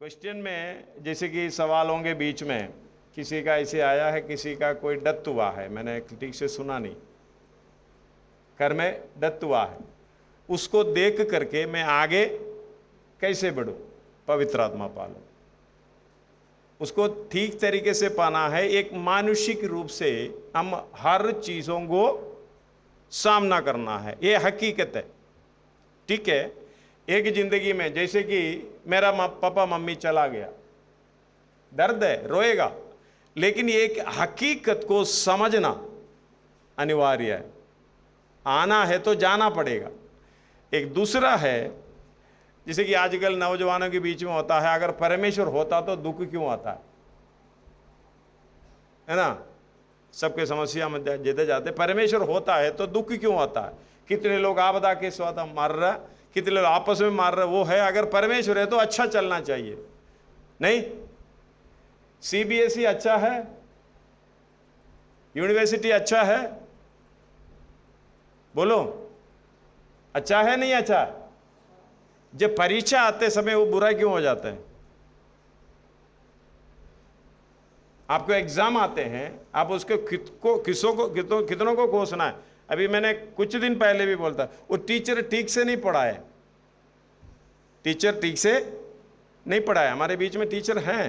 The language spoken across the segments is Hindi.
क्वेश्चन में जैसे कि सवाल होंगे बीच में, किसी का ऐसे आया है, किसी का कोई डेथ हुआ है, मैंने ठीक से सुना नहीं, घर में डेथ हुआ है, उसको देख करके मैं आगे कैसे बढ़ूं, पवित्र आत्मा पालूं। उसको ठीक तरीके से पाना है। एक मानुषिक रूप से हम हर चीजों को सामना करना है, ये हकीकत है। ठीक है, एक जिंदगी में जैसे कि मेरा पापा मम्मी चला गया, दर्द है, रोएगा, लेकिन ये एक हकीकत को समझना अनिवार्य है। आना है तो जाना पड़ेगा। एक दूसरा है, जैसे कि आजकल नौजवानों के बीच में होता है, अगर परमेश्वर होता तो दुख क्यों आता है ना? सबके समस्या में देते जाते, परमेश्वर होता है तो दुख क्यों आता है? कितने लोग आपदा के स्वाद मार रहे, कितने लोग आपस में मार रहे, वो है। अगर परमेश्वर है तो अच्छा चलना चाहिए, नहीं? सीबीएसई अच्छा है, यूनिवर्सिटी अच्छा है, बोलो अच्छा है नहीं अच्छा? जब परीक्षा आते समय वो बुरा क्यों हो जाता है? आपको एग्जाम आते हैं, आप उसके कितनों को कोसना है। अभी मैंने कुछ दिन पहले भी बोलता, वो टीचर ठीक से नहीं पढ़ाए, टीचर ठीक से नहीं पढ़ाए। हमारे बीच में टीचर हैं।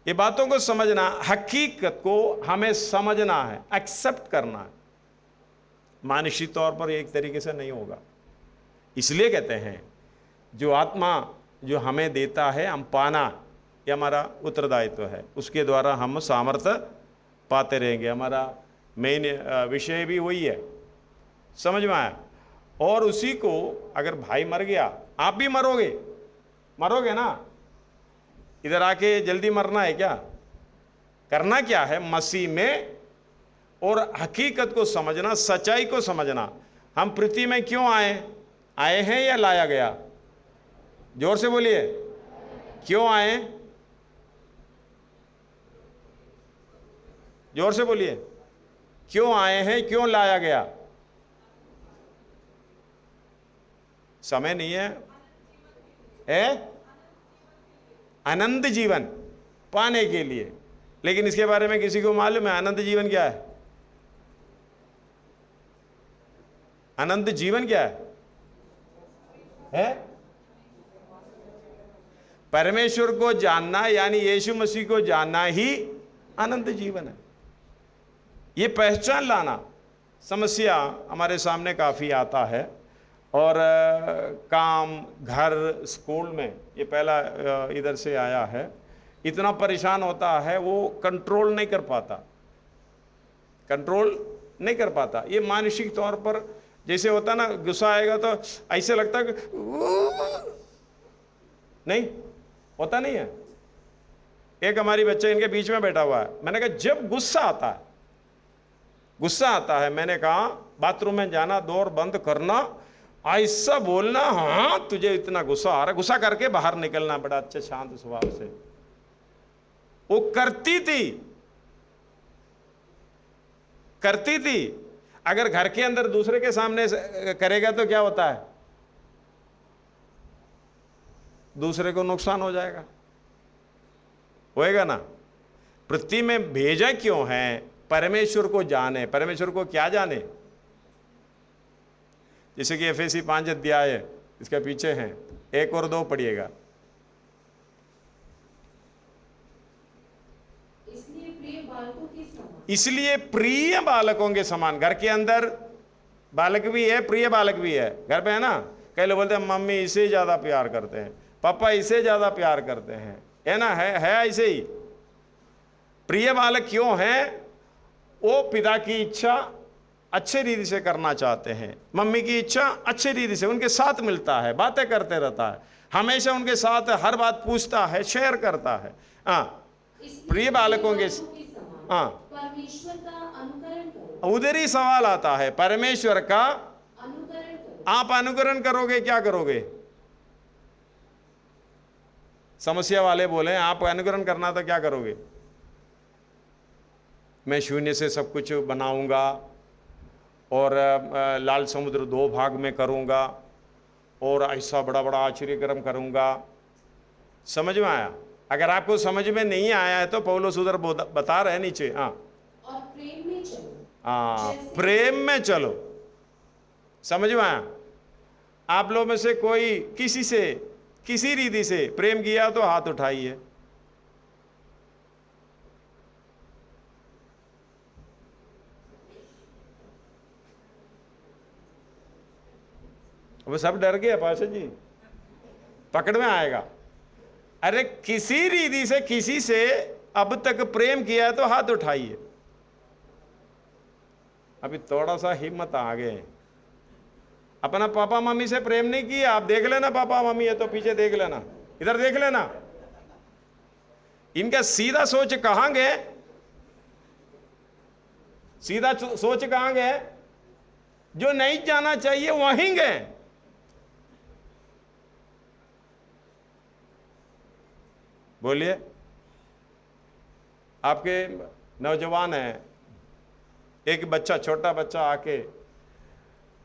ये बातों को समझना, हकीकत को हमें समझना है, एक्सेप्ट करना है। मानसिक तौर पर एक तरीके से नहीं होगा। इसलिए कहते हैं जो आत्मा जो हमें देता है, हम पाना, ये हमारा उत्तरदायित्व है। उसके द्वारा हम सामर्थ्य पाते रहेंगे। हमारा मेन विषय भी वही है, समझ में आया? और उसी को, अगर भाई मर गया, आप भी मरोगे, मरोगे ना? इधर आके जल्दी मरना है क्या? करना क्या है? मसीह में और हकीकत को समझना, सच्चाई को समझना। हम पृथ्वी में क्यों आए हैं या लाया गया? जोर से बोलिए, क्यों आए? जोर से बोलिए, क्यों आए हैं, क्यों लाया गया? समय नहीं है? अनंत जीवन पाने के लिए। लेकिन इसके बारे में किसी को मालूम है अनंत जीवन क्या है? अनंत जीवन क्या है? परमेश्वर को जानना, यानी यीशु मसीह को जानना ही अनंत जीवन है। ये पहचान लाना। समस्या हमारे सामने काफ़ी आता है, और काम, घर, स्कूल में, ये पहला इधर से आया है, इतना परेशान होता है, वो कंट्रोल नहीं कर पाता, कंट्रोल नहीं कर पाता। ये मानसिक तौर पर जैसे होता ना, गुस्सा आएगा तो ऐसे लगता है नहीं होता, नहीं है। एक हमारी बच्चे इनके बीच में बैठा हुआ है, मैंने कहा जब गुस्सा आता है, गुस्सा आता है, मैंने कहा बाथरूम में जाना, डोर बंद करना, ऐसा बोलना, हाँ तुझे इतना गुस्सा आ रहा, गुस्सा करके बाहर निकलना, बड़ा अच्छे शांत स्वभाव से। वो करती थी। अगर घर के अंदर दूसरे के सामने करेगा तो क्या होता है? दूसरे को नुकसान हो जाएगा, होएगा ना? पृथ्वी में भेजा क्यों है? परमेश्वर को जाने। परमेश्वर को क्या जाने? जैसे कि एफएसी 5 अध्याय इसके पीछे हैं, 1 और 2 पढ़िएगा। इसलिए प्रिय बालकों के समान। घर के अंदर बालक भी है, प्रिय बालक भी है। घर पे है ना, कई लोग बोलते हैं मम्मी इसे ज्यादा प्यार करते हैं, पापा इसे ज्यादा प्यार करते हैं, है ना? है ऐसे ही। प्रिय बालक क्यों है? वो पिता की इच्छा अच्छे रीति से करना चाहते हैं, मम्मी की इच्छा अच्छे रीति से, उनके साथ मिलता है, बातें करते रहता है, हमेशा उनके साथ हर बात पूछता है, शेयर करता है। हाँ, प्रिय बालकों के, हाँ, परमेश्वर का अनुकरण करो। उधर ही सवाल आता है, परमेश्वर का अनुकरण करो। आप अनुकरण करोगे, क्या करोगे? समस्या वाले बोले आप अनुकरण करना तो क्या करोगे? मैं शून्य से सब कुछ बनाऊंगा, और लाल समुद्र 2 भाग में करूंगा, और ऐसा बड़ा बड़ा आश्चर्यक्रम करूंगा, समझ में आया? अगर आपको समझ में नहीं आया है तो पौलुस उधर बता रहे हैं नीचे। हाँ, और प्रेम में चलो। हाँ, जैसे- प्रेम में चलो। समझ में आया? आप लोग में से कोई किसी से किसी रीति से प्रेम किया तो हाथ उठाइए। वो सब डर गए पाशा जी, पकड़ में आएगा। अरे किसी रीति से किसी से अब तक प्रेम किया है तो हाथ उठाइए। अभी थोड़ा सा हिम्मत आ गए। अपना पापा मम्मी से प्रेम नहीं किया, आप देख लेना, पापा मम्मी है तो पीछे देख लेना, इधर देख लेना। इनका सीधा सोच कहां गए? सीधा सोच कहां गए? जो नहीं जाना चाहिए वहीं गए। बोलिए, आपके नौजवान हैं, एक बच्चा, छोटा बच्चा आके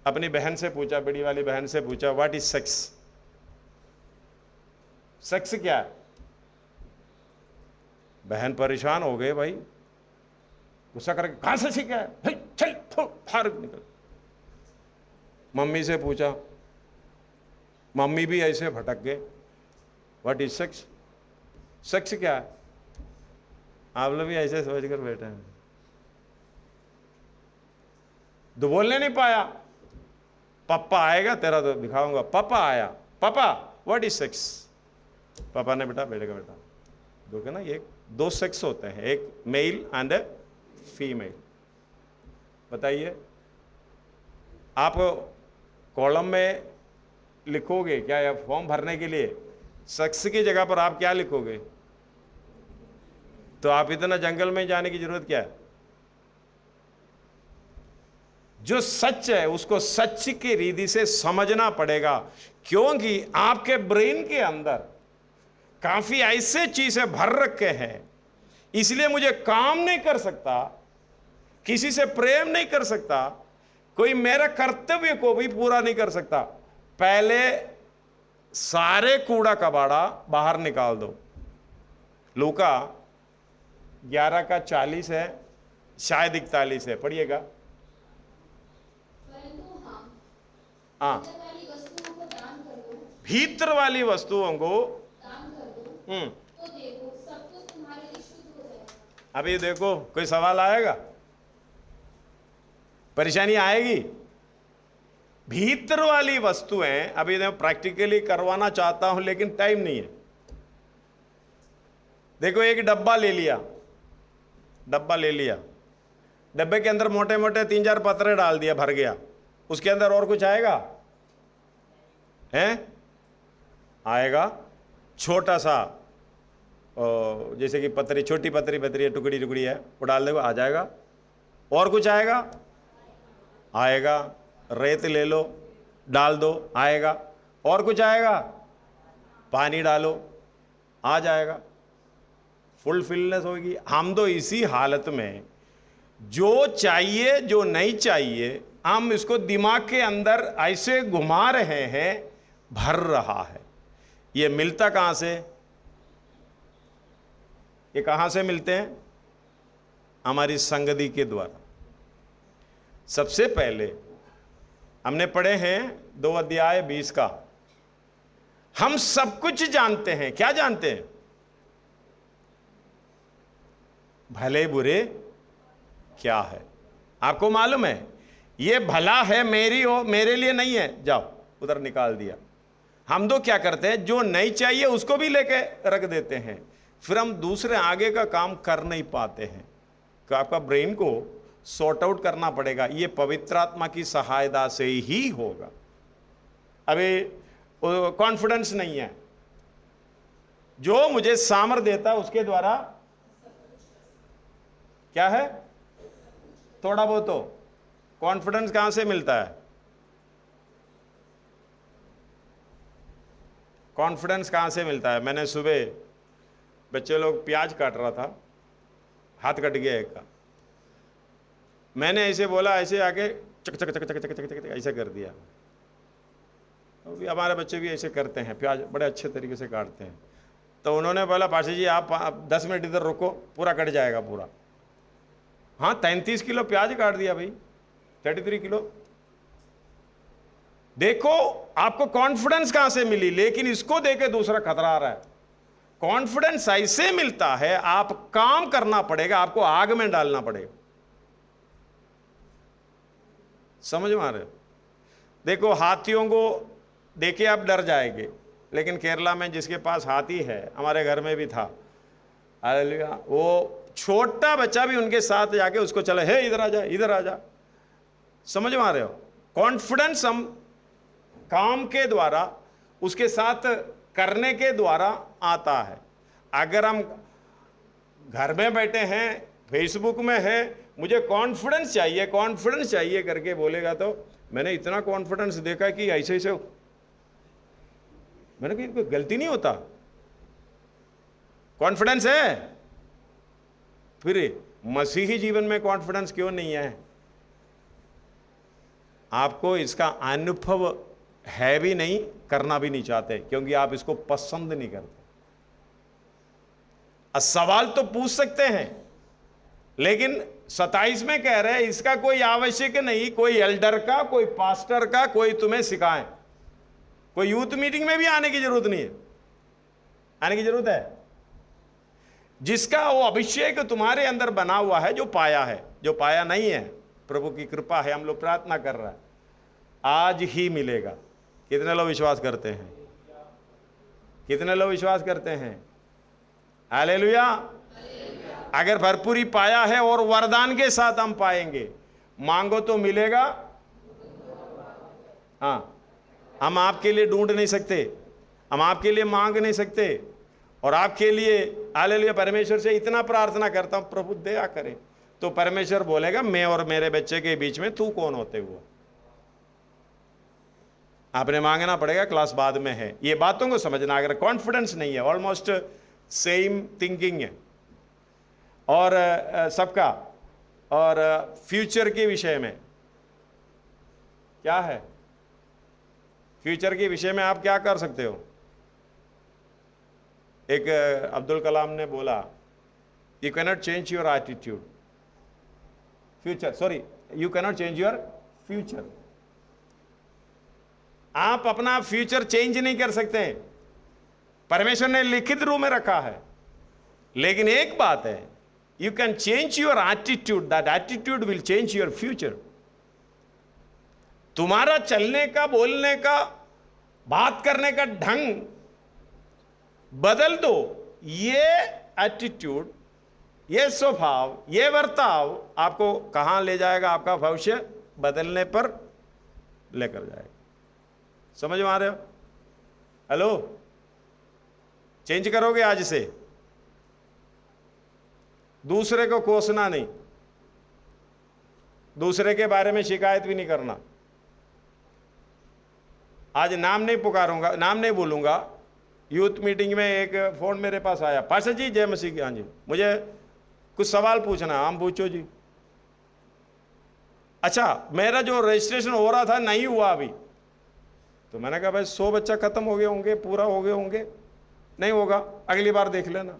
अपनी बहन से पूछा, बड़ी वाली बहन से पूछा, व्हाट इज सेक्स? सेक्स क्या है? बहन परेशान हो गए, भाई गुस्सा करके, कहां से सीखा है, चल बाहर निकल। मम्मी से पूछा, मम्मी भी ऐसे भटक गए, व्हाट इज सेक्स? सेक्स क्या है? आप लोग भी ऐसे सोच कर बैठे हैं। तो बोलने नहीं पाया। पापा आएगा तेरा तो दिखाऊंगा। पापा आया, पापा व्हाट इज सेक्स? पापा ने बेटा, बेटे का बेटा, देखो ना, ये दो सेक्स होते हैं, एक मेल एंड ए फीमेल। बताइए, आप कॉलम में लिखोगे क्या, या फॉर्म भरने के लिए सेक्स की जगह पर आप क्या लिखोगे? तो आप इतना जंगल में जाने की जरूरत क्या है? जो सच है उसको सच की रीति से समझना पड़ेगा, क्योंकि आपके ब्रेन के अंदर काफी ऐसे चीजें भर रखे हैं, इसलिए मुझे काम नहीं कर सकता, किसी से प्रेम नहीं कर सकता, कोई मेरे कर्तव्य को भी पूरा नहीं कर सकता। पहले सारे कूड़ा कबाड़ा बाहर निकाल दो। लूका 11:40 है, शायद 41 है, पढ़िएगा। परंतु हाँ, अंदर वाली वस्तुओं को दान कर दो। भीतर वाली वस्तुओं को दान कर दो, हम्म। तो देखो सब कुछ तुम्हारे लिए शुद्ध हो जाएगा। अभी देखो, कोई सवाल आएगा, परेशानी आएगी। भीतर वाली वस्तुएं अभी मैं प्रैक्टिकली करवाना चाहता हूं, लेकिन टाइम नहीं है। देखो, एक डब्बा ले लिया, डब्बा ले लिया, डब्बे के अंदर मोटे मोटे 3-4 पत्रे डाल दिया, भर गया। उसके अंदर और कुछ आएगा? हैं? आएगा छोटा सा, जैसे कि पतरी, छोटी पतरी पतरी है, टुकड़ी टुकड़ी है, वो डाल दो, आ जाएगा। और कुछ आएगा? आएगा। रेत ले लो, डाल दो, आएगा। और कुछ आएगा? पानी डालो, आ जाएगा। फुलफिलनेस होगी। हम तो इसी हालत में जो चाहिए जो नहीं चाहिए, हम इसको दिमाग के अंदर ऐसे घुमा रहे हैं, भर रहा है। ये मिलता कहां से? ये कहां से मिलते हैं? हमारी संगति के द्वारा। सबसे पहले हमने पढ़े हैं 2 अध्याय 20 का। हम सब कुछ जानते हैं। क्या जानते हैं? भले बुरे क्या है। आपको मालूम है ये भला है मेरे लिए नहीं है, जाओ उधर निकाल दिया। हम तो क्या करते हैं, जो नहीं चाहिए उसको भी लेके रख देते हैं, फिर हम दूसरे आगे का काम कर नहीं पाते हैं। तो आपका ब्रेन को सॉर्ट आउट करना पड़ेगा। ये पवित्र आत्मा की सहायता से ही होगा। अभी कॉन्फिडेंस नहीं है, जो मुझे सामर्थ्य देता है उसके द्वारा क्या है, थोड़ा बहुत हो। कॉन्फिडेंस कहां से मिलता है? कॉन्फिडेंस कहां से मिलता है? मैंने सुबह बच्चे लोग प्याज काट रहा था, हाथ कट गया एक का। मैंने ऐसे बोला, ऐसे आके चक चक चक चक चक चक चक ऐसे कर दिया। अभी हमारे बच्चे भी ऐसे करते हैं, प्याज बड़े अच्छे तरीके से काटते हैं। तो उन्होंने बोला पाशा जी आप 10 मिनट इधर रुको, पूरा कट जाएगा पूरा। हाँ 33 किलो प्याज काट दिया भाई, 33 किलो। देखो आपको कॉन्फिडेंस कहां से मिली, लेकिन इसको देके दूसरा खतरा आ रहा है। कॉन्फिडेंस ऐसे मिलता है, आप काम करना पड़ेगा, आपको आग में डालना पड़ेगा। समझ में आ रहे हो? देखो हाथियों को देखे आप डर जाएंगे, लेकिन केरला में जिसके पास हाथी है, हमारे घर में भी था, हालेलुया, वो छोटा बच्चा भी उनके साथ जाके उसको चले, हे इधर आ जा, इधर आ जा। समझ में आ रहे हो? कॉन्फिडेंस हम काम के द्वारा, उसके साथ करने के द्वारा आता है। अगर हम घर में बैठे हैं, फेसबुक में है, मुझे कॉन्फिडेंस चाहिए, कॉन्फिडेंस चाहिए करके बोलेगा, तो मैंने इतना कॉन्फिडेंस देखा कि ऐसे ऐसे, मैंने कहा कोई गलती नहीं होता, कॉन्फिडेंस है। फिर मसीही जीवन में कॉन्फिडेंस क्यों नहीं है? आपको इसका अनुभव है भी नहीं, करना भी नहीं चाहते, क्योंकि आप इसको पसंद नहीं करते। सवाल तो पूछ सकते हैं, लेकिन 27 में कह रहे हैं इसका कोई आवश्यक नहीं, कोई एल्डर का, कोई पास्टर का, कोई तुम्हें सिखाए, कोई यूथ मीटिंग में भी आने की जरूरत नहीं है। आने की जरूरत है जिसका वो अभिषेक तुम्हारे अंदर बना हुआ है, जो पाया है। जो पाया नहीं है, प्रभु की कृपा है, हम लोग प्रार्थना कर रहे हैं, आज ही मिलेगा। कितने लोग विश्वास करते हैं? कितने लोग विश्वास करते हैं? हालेलुया। अगर भरपूरी पाया है और वरदान के साथ हम पाएंगे, मांगो तो मिलेगा। हाँ, हम आपके लिए ढूंढ नहीं सकते, हम आपके लिए मांग नहीं सकते, और आपके लिए हालेलुया परमेश्वर से इतना प्रार्थना करता हूं प्रभु दया करे, तो परमेश्वर बोलेगा मैं और मेरे बच्चे के बीच में तू कौन होते हुआ। आपने मांगना पड़ेगा, क्लास बाद में है। ये बातों को समझना, अगर कॉन्फिडेंस नहीं है, ऑलमोस्ट सेम थिंकिंग है और सबका, और फ्यूचर के विषय में क्या है? फ्यूचर के विषय में आप क्या कर सकते हो? एक अब्दुल कलाम ने बोला, you cannot change your attitude, future, sorry, you cannot change your future. आप अपना फ्यूचर चेंज नहीं कर सकते, परमेश्वर ने लिखित रूप में रखा है। लेकिन एक बात है, you can change your attitude, that attitude will change your future. तुम्हारा चलने का, बोलने का, बात करने का ढंग बदल दो। ये एटीट्यूड, ये स्वभाव, ये वर्ताव आपको कहां ले जाएगा? आपका भविष्य बदलने पर लेकर जाएगा। समझ में आ रहे हो? हेलो, चेंज करोगे आज से? दूसरे को कोसना नहीं, दूसरे के बारे में शिकायत भी नहीं करना। आज नाम नहीं पुकारूंगा, नाम नहीं बोलूंगा। यूथ मीटिंग में एक फोन मेरे पास आया, पाशा जी जय मसीह की। हाँ जी, मुझे कुछ सवाल पूछना है। हम पूछो जी। अच्छा, मेरा जो रजिस्ट्रेशन हो रहा था नहीं हुआ अभी, तो मैंने कहा भाई 100 बच्चा खत्म हो गए होंगे, पूरा हो गए होंगे, नहीं होगा, अगली बार देख लेना।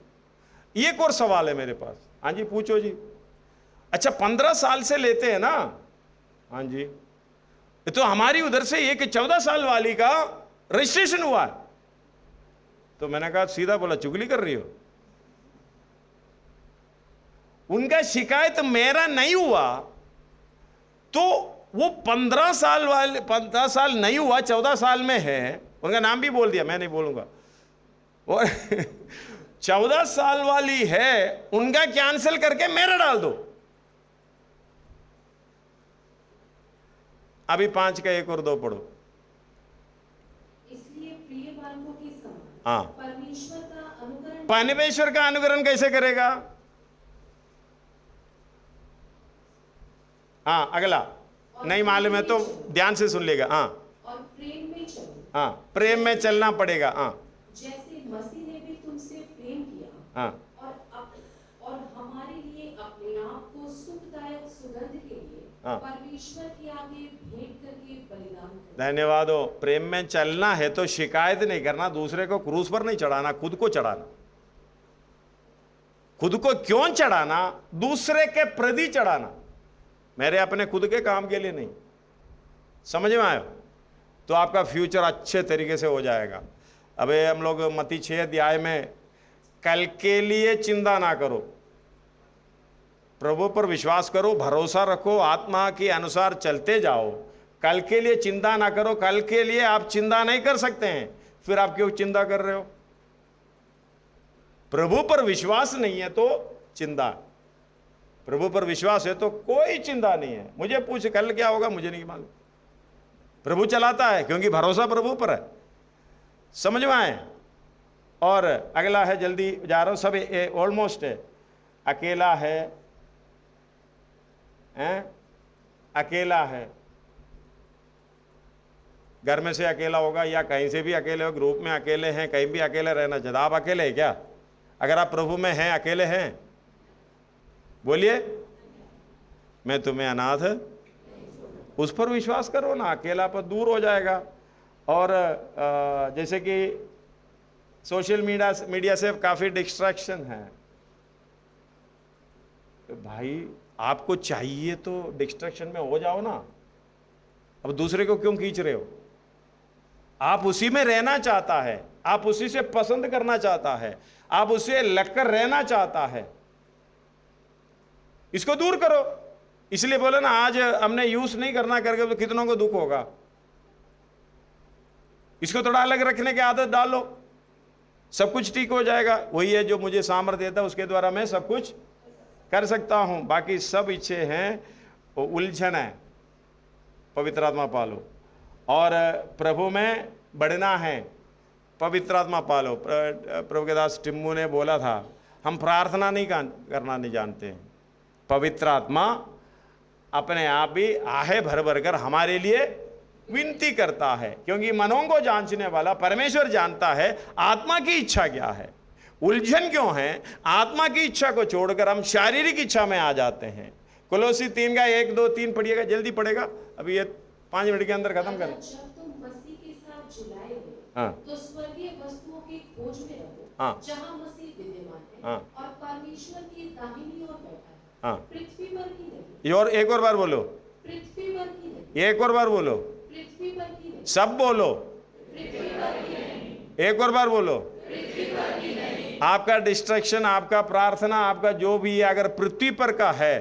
एक और सवाल है मेरे पास। हाँ जी पूछो जी। अच्छा 15 साल से लेते हैं ना? हाँ जी। तो हमारी उधर से एक 14 साल वाली का रजिस्ट्रेशन हुआ है। तो मैंने कहा, सीधा बोला चुगली कर रही हो? उनका शिकायत मेरा नहीं हुआ, तो वो 15 साल वाले, 15 साल नहीं हुआ, 14 साल में है, उनका नाम भी बोल दिया, मैं नहीं बोलूंगा। और 14 साल वाली है, उनका कैंसिल करके मेरा डाल दो। अभी 5 का 1 और 2 पढ़ो। इसलिए प्रिय बालकों के समान हाँ, परमेश्वर का अनुकरण कैसे करेगा? हाँ, अगला नहीं मालूम है तो ध्यान से सुन लेगा। हाँ, और प्रेम में चलो। हाँ, प्रेम में चलना पड़ेगा। हाँ, जैसे मसीह ने भी तुमसे प्रेम किया, हाँ, और और हमारे लिए अपने आप को सुखदायक सुगंध के लिए हाँ। परमेश्वर के आगे भेंट करके बलिदान करें। धन्यवाद हो। प्रेम में चलना है तो शिकायत नहीं करना, दूसरे को क्रूस पर नहीं चढ़ाना, खुद को चढ़ाना। खुद को क्यों चढ़ाना? दूसरे के प्रति चढ़ाना, मेरे अपने खुद के काम के लिए नहीं। समझ में आयो? तो आपका फ्यूचर अच्छे तरीके से हो जाएगा। अबे हम लोग मत्ती 6 अध्याय में, कल के लिए चिंता ना करो, प्रभु पर विश्वास करो, भरोसा रखो, आत्मा के अनुसार चलते जाओ, कल के लिए चिंता ना करो। कल के लिए आप चिंता नहीं कर सकते हैं, फिर आप क्यों चिंता कर रहे हो? प्रभु पर विश्वास नहीं है तो चिंता, प्रभु पर विश्वास है तो कोई चिंता नहीं है। मुझे पूछ कल क्या होगा, मुझे नहीं मालूम, प्रभु चलाता है, क्योंकि भरोसा प्रभु पर है। समझ में आए? और अगला है, जल्दी जा रहा हूं, सब ऑलमोस्ट है। अकेला है, अकेला है, घर में से अकेला होगा या कहीं से भी अकेले हो, ग्रुप में अकेले हैं, कहीं भी अकेले रहना चाहता। आप अकेले हैं क्या? अगर आप प्रभु में हैं, अकेले हैं? बोलिए, मैं तुम्हें अनाथ उस पर विश्वास करो ना, अकेला पर दूर हो जाएगा। और जैसे कि सोशल मीडिया से काफ़ी डिस्ट्रैक्शन है, तो भाई आपको चाहिए तो डिस्ट्रैक्शन में हो जाओ ना। अब दूसरे को क्यों खींच रहे हो? आप उसी में रहना चाहता है, आप उसी से पसंद करना चाहता है, आप उसे लगकर रहना चाहता है, इसको दूर करो। इसलिए बोले ना, आज हमने यूज नहीं करना करके तो कितनों को दुख होगा। इसको थोड़ा अलग रखने की आदत डालो, सब कुछ ठीक हो जाएगा। वही है जो मुझे सामर्थ्य देता है, उसके द्वारा मैं सब कुछ कर सकता हूं। बाकी सब इच्छे हैं वो उलझन है। पवित्र आत्मा पालो, और प्रभु में बढ़ना है, पवित्र आत्मा पालो। प्रभु के दास टिम्मू ने बोला था, हम प्रार्थना नहीं करना नहीं जानते हैं, पवित्र आत्मा अपने आप ही आहे भर भर कर हमारे लिए विनती करता है, क्योंकि मनों को जांचने वाला परमेश्वर जानता है आत्मा की इच्छा क्या है। उलझन क्यों है? आत्मा की इच्छा को छोड़कर हम शारीरिक इच्छा में आ जाते हैं। कोलोसी 3 का 1, 2, 3 पढ़िएगा, जल्दी पढ़ेगा, अभी ये 5 मिनट के अंदर खत्म करें। जब तुम मसीह के साथ जुड़ाए हुए, हाँ। तो स्वर्गीय वस्तुओं की खोज में रहो, हाँ। जहाँ मसीह विद्यमान है, हाँ। और परमेश्वर की दाहिनी ओर बैठा है, हाँ। पृथ्वी पर की नहीं, और एक और बार बोलो, पृथ्वी पर की नहीं, एक और बार बोलो, पृथ्वी पर की नहीं, सब बोलो, पृथ्वी पर की नहीं, एक और बार बोलो। पृथ्वी पर की नहीं। आपका डिस्ट्रैक्शन, आपका प्रार्थना, आपका जो भी है, अगर पृथ्वी पर का है,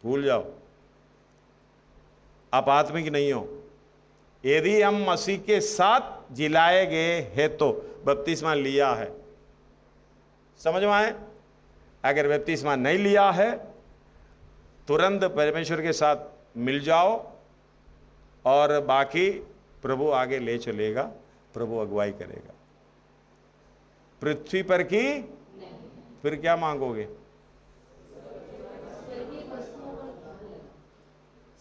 भूल जाओ, आप आत्मिक नहीं हो। यदि हम मसीह के साथ जिलाए गए हैं तो बपतिस्मा लिया है, समझ में आए? अगर बपतिस्मा नहीं लिया है, तुरंत परमेश्वर के साथ मिल जाओ, और बाकी प्रभु आगे ले चलेगा, प्रभु अगुवाई करेगा। पृथ्वी पर की फिर क्या मांगोगे?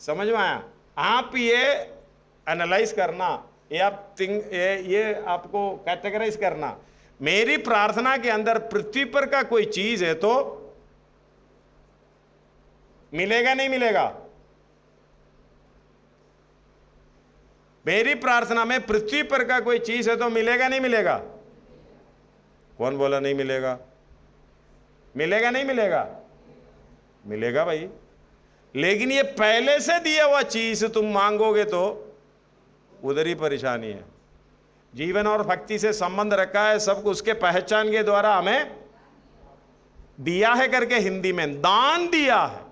समझ में आया? आप ये एनालाइज करना, ये आप ये आपको कैटेगराइज करना। मेरी प्रार्थना के अंदर पृथ्वी पर का कोई चीज है तो मिलेगा नहीं मिलेगा? मेरी प्रार्थना में पृथ्वी पर का कोई चीज है तो मिलेगा नहीं मिलेगा? कौन बोला नहीं मिलेगा? मिलेगा नहीं मिलेगा? मिलेगा भाई। लेकिन ये पहले से दिया हुआ चीज तुम मांगोगे तो उधर ही परेशानी है। जीवन और भक्ति से संबंध रखा है, सब उसके पहचान के द्वारा हमें दिया है करके हिंदी में दान दिया है,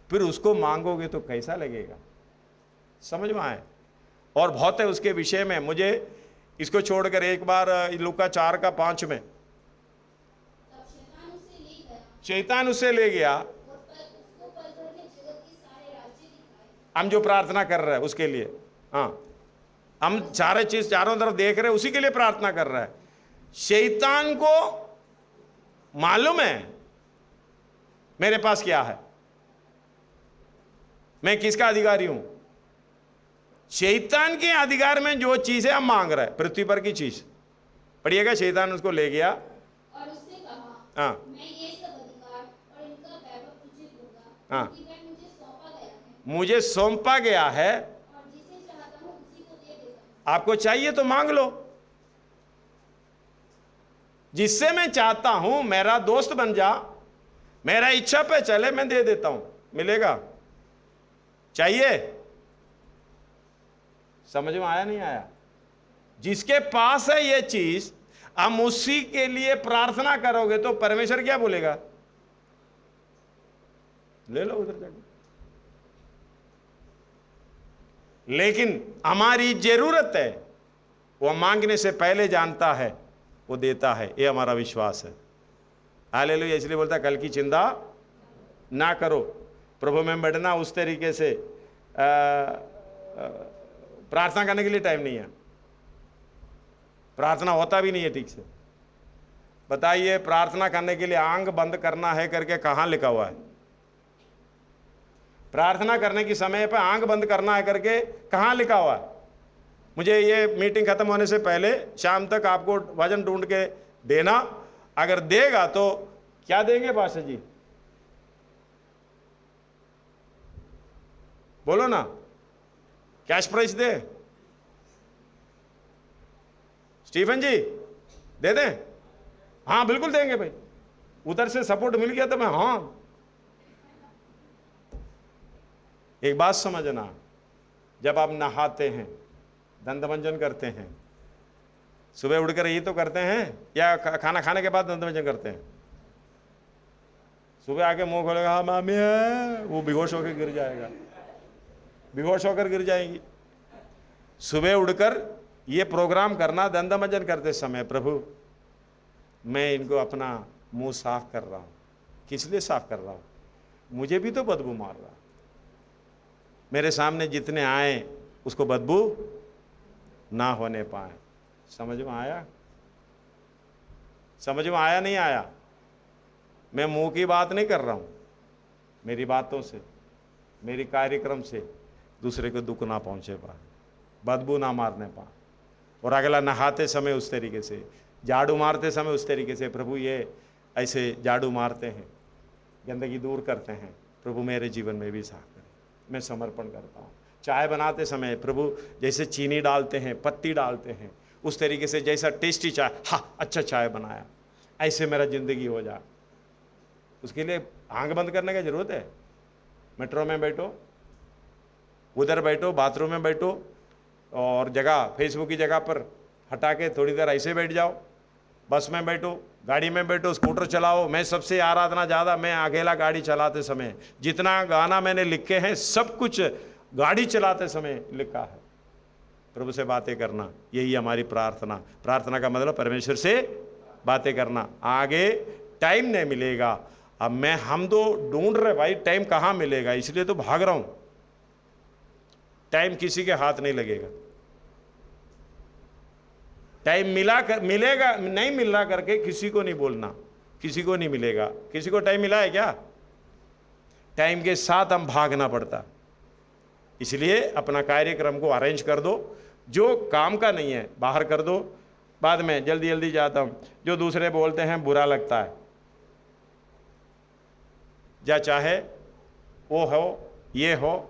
फिर उसको मांगोगे तो कैसा लगेगा? समझ में आए? और बहुत है उसके विषय में। मुझे इसको छोड़कर एक बार लूका 4 का 5 में, तब शैतान उसे ले गया शैतान उसे ले गया। और उसको पल भर में जगत के सारे राज्य दिखाए। हम जो प्रार्थना कर रहे हैं उसके लिए, हाँ, हम सारे चीज चारों तरफ देख रहे हैं, उसी के लिए प्रार्थना कर रहा है। शैतान को मालूम है मेरे पास क्या है, मैं किसका अधिकारी हूं। शैतान के अधिकार में जो चीज है हम मांग रहे हैं, पृथ्वी पर की चीज। पढ़िएगा, शैतान उसको ले गया और उसने कहा, हाँ मैं ये सब अधिकार और इनका वैभव तुझे दूंगा, हाँ। क्योंकि वह मुझे सौंपा गया है, मुझे सौंपा गया है। और जिसे चाहता हूँ उसी को दे देता हूँ। आपको चाहिए तो मांग लो। जिससे मैं चाहता हूं मेरा दोस्त बन जा, मेरा इच्छा पे चले, मैं दे देता हूं, मिलेगा। चाहिए? समझ में आया नहीं आया? जिसके पास है ये चीज, हम उसी के लिए प्रार्थना करोगे तो परमेश्वर क्या बोलेगा? ले लो उधर जाके। लेकिन हमारी जरूरत है, वो मांगने से पहले जानता है, वो देता है, ये हमारा विश्वास है। हालेलुया। इसलिए बोलता कल की चिंता ना करो। प्रभु में बैठना उस तरीके से प्रार्थना करने के लिए टाइम नहीं है, प्रार्थना होता भी नहीं है ठीक से। बताइए, प्रार्थना करने के लिए आंख बंद करना है करके कहां लिखा हुआ है? प्रार्थना करने की समय पर आंख बंद करना है करके कहां लिखा हुआ है? मुझे ये मीटिंग खत्म होने से पहले शाम तक आपको वजन ढूंढ के देना, अगर देगा तो क्या देंगे पास्टर जी? बोलो ना, कैश प्राइस दे? स्टीफन जी दे दें? हाँ बिल्कुल देंगे भाई, उधर से सपोर्ट मिल गया तो मैं हाँ। एक बात समझना, जब आप नहाते हैं, दंतमंजन करते हैं, सुबह उठकर यही तो करते हैं या खाना खाने के बाद दंतमंजन करते हैं? सुबह आके मुंह खोलेगा हाँ मामी है, वो बेहोश होकर गिर जाएगा, बेहोश होकर गिर जाएंगी। सुबह उठकर ये प्रोग्राम करना दंतमंजन करते समय, प्रभु मैं इनको अपना मुंह साफ कर रहा हूं। किस लिए साफ कर रहा हूं? मुझे भी तो बदबू मार रहा, मेरे सामने जितने आए उसको बदबू ना होने पाए। समझ में आया? समझ में आया नहीं आया? मैं मुंह की बात नहीं कर रहा हूं, मेरी बातों से, मेरी कार्यक्रम से दूसरे को दुख ना पहुंचे पाए, बदबू ना मारने पाए। और अगला नहाते समय उस तरीके से, झाड़ू मारते समय उस तरीके से, प्रभु ये ऐसे झाड़ू मारते हैं, गंदगी दूर करते हैं, प्रभु मेरे जीवन में भी साफ करें, मैं समर्पण करता हूँ। चाय बनाते समय प्रभु जैसे चीनी डालते हैं, पत्ती डालते हैं, उस तरीके से जैसा टेस्टी चाय, हाँ अच्छा चाय बनाया, ऐसे मेरा जिंदगी हो जाए। उसके लिए आंख बंद करने की जरूरत है? मेट्रो में बैठो, उधर बैठो, बाथरूम में बैठो, और जगह फेसबुक की जगह पर हटा के थोड़ी देर ऐसे बैठ जाओ, बस में बैठो, गाड़ी में बैठो, स्कूटर चलाओ। मैं सबसे आराधना ज़्यादा मैं अकेला गाड़ी चलाते समय, जितना गाना मैंने लिखे हैं सब कुछ गाड़ी चलाते समय लिखा है। प्रभु से बातें करना, यही हमारी प्रार्थना। प्रार्थना का मतलब परमेश्वर से बातें करना। आगे टाइम नहीं मिलेगा। अब हम तो ढूंढ रहे भाई, टाइम कहाँ मिलेगा, इसलिए तो भाग रहा हूँ। टाइम किसी के हाथ नहीं लगेगा। टाइम मिलेगा नहीं मिल रहा करके किसी को नहीं बोलना, किसी को नहीं मिलेगा। किसी को टाइम मिला है क्या? टाइम के साथ हम भागना पड़ता। इसलिए अपना कार्यक्रम को अरेंज कर दो, जो काम का नहीं है बाहर कर दो, बाद में जल्दी जल्दी जाता हूँ। जो दूसरे बोलते हैं बुरा लगता है, या चाहे वो हो, ये हो,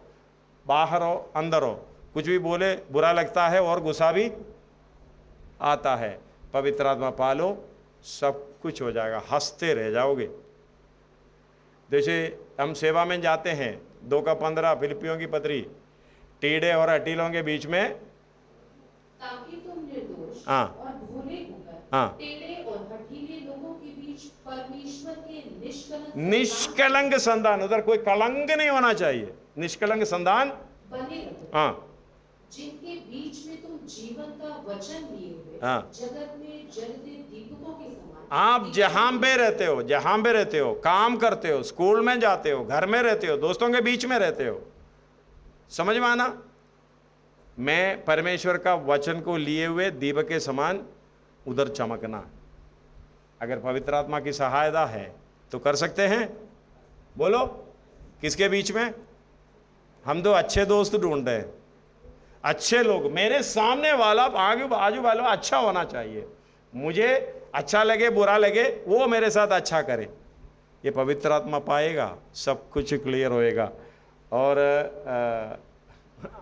बाहर हो, अंदर हो, कुछ भी बोले बुरा लगता है और गुस्सा भी आता है। पवित्र आत्मा पालो, सब कुछ हो जाएगा, हंसते रह जाओगे। जैसे हम सेवा में जाते हैं, 2:15 फिलिपियों की पत्री, टीड़े और हटीलों के बीच में, ताकि तुम निर्दोष हाँ और भोले होकर हाँ टेढ़े और हठीले लोगों के बीच परमेश्वर के निष्कलंक संतान, उधर कोई कलंक नहीं होना चाहिए, निष्कलंक संतान बने रहो, हाँ, जिनके बीच में तुम जीवन का वचन लिए हुए हाँ। जगत में जलते दीपकों के समान। आप जहां पे रहते हो, जहां पे रहते हो, काम करते हो, स्कूल में जाते हो, घर में रहते हो, दोस्तों के बीच में रहते हो, समझ में आना, मैं परमेश्वर का वचन को लिए हुए दीपक के समान उधर चमकना। अगर पवित्र आत्मा की सहायता है तो कर सकते हैं। बोलो, किसके बीच में? हम तो अच्छे दोस्त ढूंढ रहे हैं, अच्छे लोग। मेरे सामने वाला, आजू बाजू वाला अच्छा होना चाहिए। मुझे अच्छा लगे बुरा लगे वो मेरे साथ अच्छा करे, ये पवित्र आत्मा पाएगा, सब कुछ क्लियर होएगा। और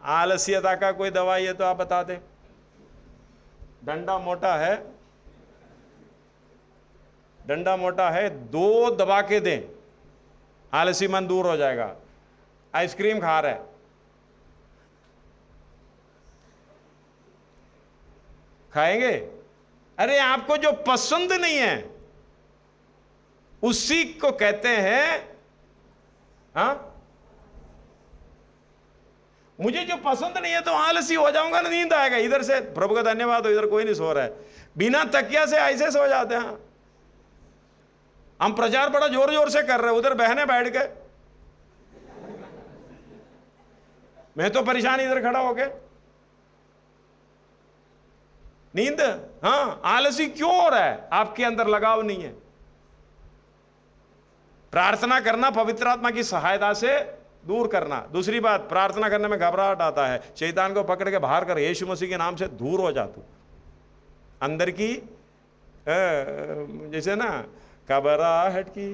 आलस्यता का कोई दवाई है तो आप बता दें। डंडा मोटा है, डंडा मोटा है, 2 दबा के दें, आलसी मन दूर हो जाएगा। आइसक्रीम खा रहा है, खाएंगे? अरे आपको जो पसंद नहीं है उसी को कहते हैं, हाँ, मुझे जो पसंद नहीं है तो आलसी हो जाऊंगा ना, नींद आएगा। इधर से प्रभु का धन्यवाद हो, इधर कोई नहीं सो रहा है, बिना तकिया से ऐसे सो जाते हैं। हम प्रचार बड़ा जोर जोर से कर रहे हैं, उधर बहने बैठ गए, मैं तो परेशान इधर खड़ा हो गया, नींद। हाँ, आलसी क्यों हो रहा है? आपके अंदर लगाव नहीं है। प्रार्थना करना पवित्र आत्मा की सहायता से दूर करना। दूसरी बात, प्रार्थना करने में घबराहट आता है, शैतान को पकड़ के बाहर कर, यीशु मसीह के नाम से दूर हो जा तू। अंदर की जैसे ना घबराहट की,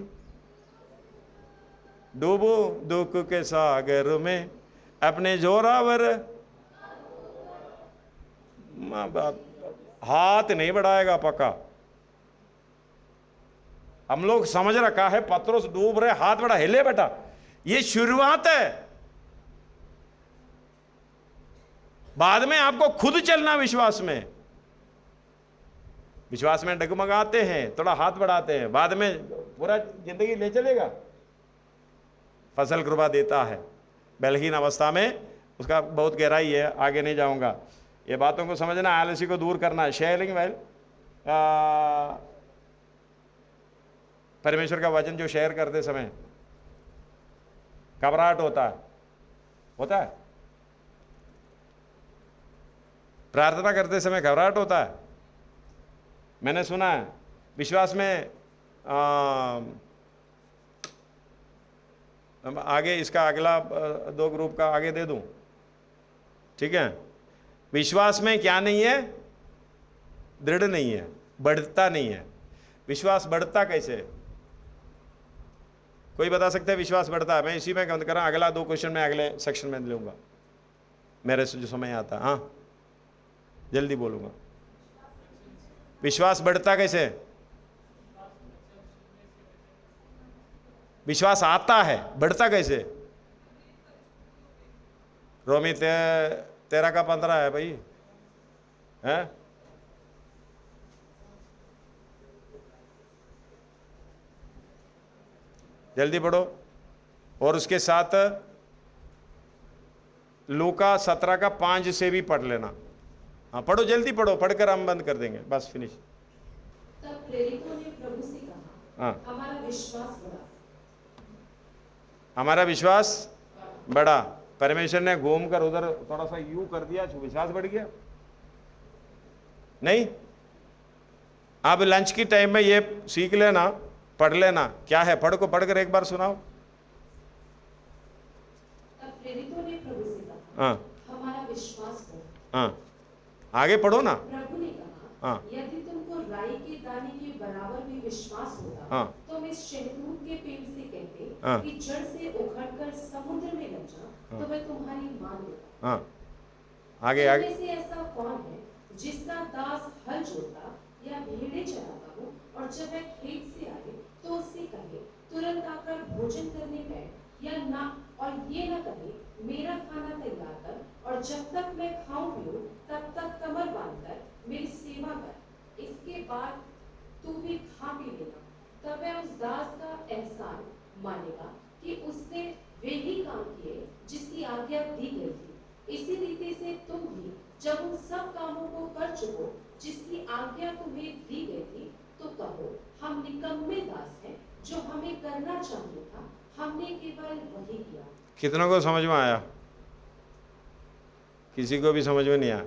डूबो दुख के सागर में अपने जोरावर, माँ बाप हाथ नहीं बढ़ाएगा पक्का। हम लोग समझ रखा है पत्रोस डूब रहे, हाथ बढ़ा, हिले बेटा, ये शुरुआत है। बाद में आपको खुद चलना विश्वास में, विश्वास में डगमगाते हैं, थोड़ा हाथ बढ़ाते हैं, बाद में पूरा जिंदगी ले चलेगा। फसल कृपा देता है, बलहीन अवस्था में उसका बहुत गहराई है, आगे नहीं जाऊंगा। ये बातों को समझना, आलसी को दूर करना। शेयरिंग वेल, परमेश्वर का वचन जो शेयर करते समय घबराहट होता है, प्रार्थना करते समय घबराहट होता है। मैंने सुना है विश्वास में आगे इसका अगला 2 ग्रुप का आगे दे दूं, ठीक है? विश्वास में क्या नहीं है? दृढ़ नहीं है, बढ़ता नहीं है। विश्वास बढ़ता कैसे? कोई बता सकता है विश्वास बढ़ता है? मैं इसी में बंद कर रहा हूं, अगला 2 क्वेश्चन मैं अगले सेक्शन में लूंगा, मेरे से जो समय आता है। हाँ, जल्दी बोलूंगा। विश्वास बढ़ता कैसे? विश्वास आता है, बढ़ता कैसे? रोमी 13 का 15 है भाई, है? जल्दी पढ़ो। और उसके साथ लूका 17 का 5 से भी पढ़ लेना। हाँ पढ़ो, जल्दी पढ़ो, पढ़कर हम बंद कर देंगे, बस फिनिश। तब प्रेरितों ने प्रभु से कहा, हाँ, हमारा विश्वास बढ़ा। हमारा विश्वास बढ़ा। परमेश्वर ने घूम कर उधर थोड़ा सा यू कर दिया, विश्वास बढ़ गया? नहीं। अब लंच की टाइम में ये सीख लेना, पढ़ लेना। क्या है? पढ़कर एक बार सुनाओ। तब प्रेरितों ने प्रभु से कहा, हाँ हमारा विश्वास बढ़ा। हाँ, आगे पढ़ो ना। प्रभु ने कहा, हाँ। यदि तुमको राई के दाने के बराबर भी विश्वास होता, हाँ। तुम इस शहतूत के पेड़ से कहते हाँ। कि जड़ से उखड़कर समुद्र में लग जा, तो वह तुम्हारी मान लेगा। हाँ, आगे तुम में से ऐसा कौन है जिसका दास हल जोतता या भेड़ें चराता हो, और जब वह खेत से आए तो उससे कहे, तुरंत आकर भोजन करने बैठ, या ना, और ये ना कहे, मेरा खाना तैयार कर, और जब तक मैं खाऊं पीऊं तब तक कमर बांधकर मेरी सेवा कर, इसके बाद तू भी खा पी लेना। तब वह उस दास का एहसान मानेगा कि उसने वे ही काम किए जिसकी आज्ञा दी गई थी। इसी रीति से तुम भी जब उन सब कामों को कर चुको जिसकी आज्ञा तुम्हें दी गई थी, तो कहो, हम निकम्मे दास हैं, जो हमें करना चाहिए था हमने केवल वही किया। कितनों को समझ में आया? किसी को भी समझ में नहीं आया?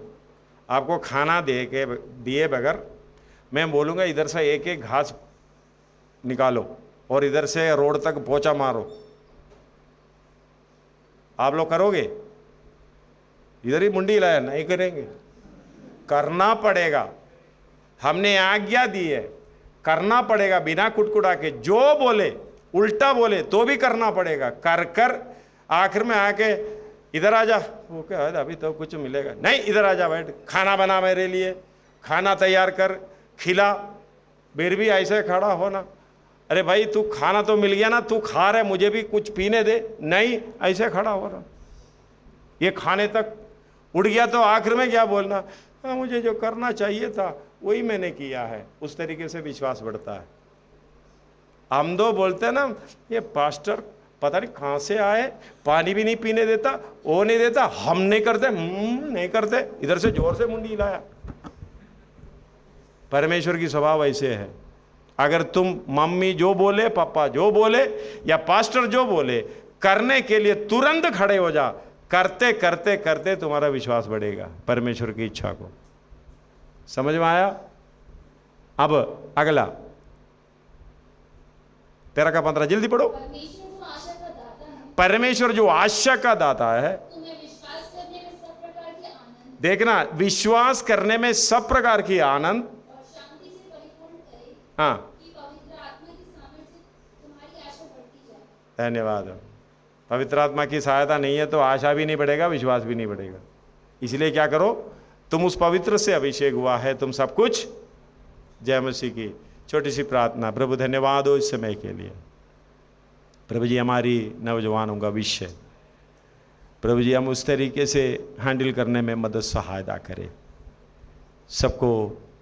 आपको खाना दिए बगैर मैं बोलूँगा इधर से एक एक घास निकालो और इधर से रोड तक पोंछा मारो, आप लोग करोगे? इधर ही मुंडी हिलाया, नहीं करेंगे, करना पड़ेगा। हमने आज्ञा दी है, करना पड़ेगा बिना कुटकुटा के। जो बोले उल्टा बोले तो भी करना पड़ेगा। कर कर आखिर में आके इधर आ जा, वो क्या है अभी तो कुछ मिलेगा नहीं, इधर आ जा, बैठ, खाना बना मेरे लिए, खाना तैयार कर, खिला, फिर भी ऐसे खड़ा होना। अरे भाई तू खाना तो मिल गया ना, तू खा रहे, मुझे भी कुछ पीने दे, नहीं, ऐसे खड़ा हो रहा। ये खाने तक उड़ गया तो आखिर में क्या बोलना, हाँ मुझे जो करना चाहिए था वही मैंने किया है। उस तरीके से विश्वास बढ़ता है। हम दो बोलते हैं ना, ये पास्टर पता नहीं कहाँ से आए, पानी भी नहीं पीने देता, वो नहीं देता, हम नहीं करते, नहीं करते, इधर से जोर से मुंडी हिलाया। परमेश्वर की स्वभाव ऐसे है। अगर तुम मम्मी जो बोले, पापा जो बोले या पास्टर जो बोले, करने के लिए तुरंत खड़े हो जा। करते करते करते तुम्हारा विश्वास बढ़ेगा परमेश्वर की इच्छा को। समझ में आया? अब अगला 13 का 15 जल्दी पढ़ो। परमेश्वर जो आशा का दाता है, परमेश्वर जो आशा का दाता है, तुम्हें विश्वास करने में सब प्रकार के आनंद देखना, विश्वास करने में सब प्रकार की आनंद और शांति से परिपूर्ण करे, हाँ, कि पवित्र आत्मा की सामर्थ्य तुम्हारी आशा बढ़ती जाए। धन्यवाद। पवित्र आत्मा की सहायता नहीं है तो आशा भी नहीं बढ़ेगा, विश्वास भी नहीं बढ़ेगा। इसलिए क्या करो, तुम उस पवित्र से अभिषेक हुआ है, तुम सब कुछ। जय मसीह की। छोटी सी प्रार्थना। प्रभु धन्यवाद हो इस समय के लिए। प्रभु जी हमारी नौजवानों का विषय, प्रभु जी हम उस तरीके से हैंडल करने में मदद सहायता करें। सबको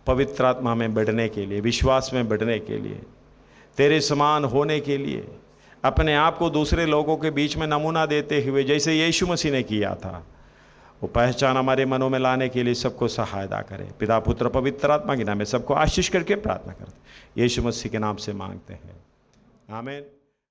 पवित्र आत्मा में बढ़ने के लिए, विश्वास में बढ़ने के लिए, तेरे समान होने के लिए, अपने आप को दूसरे लोगों के बीच में नमूना देते हुए जैसे यीशु मसीह ने किया था, वो पहचान हमारे मनों में लाने के लिए सबको सहायता करें। पिता पुत्र पवित्र आत्मा के नाम में सबको आशीष करके प्रार्थना करते यीशु मसीह के नाम से मांगते हैं, आमीन।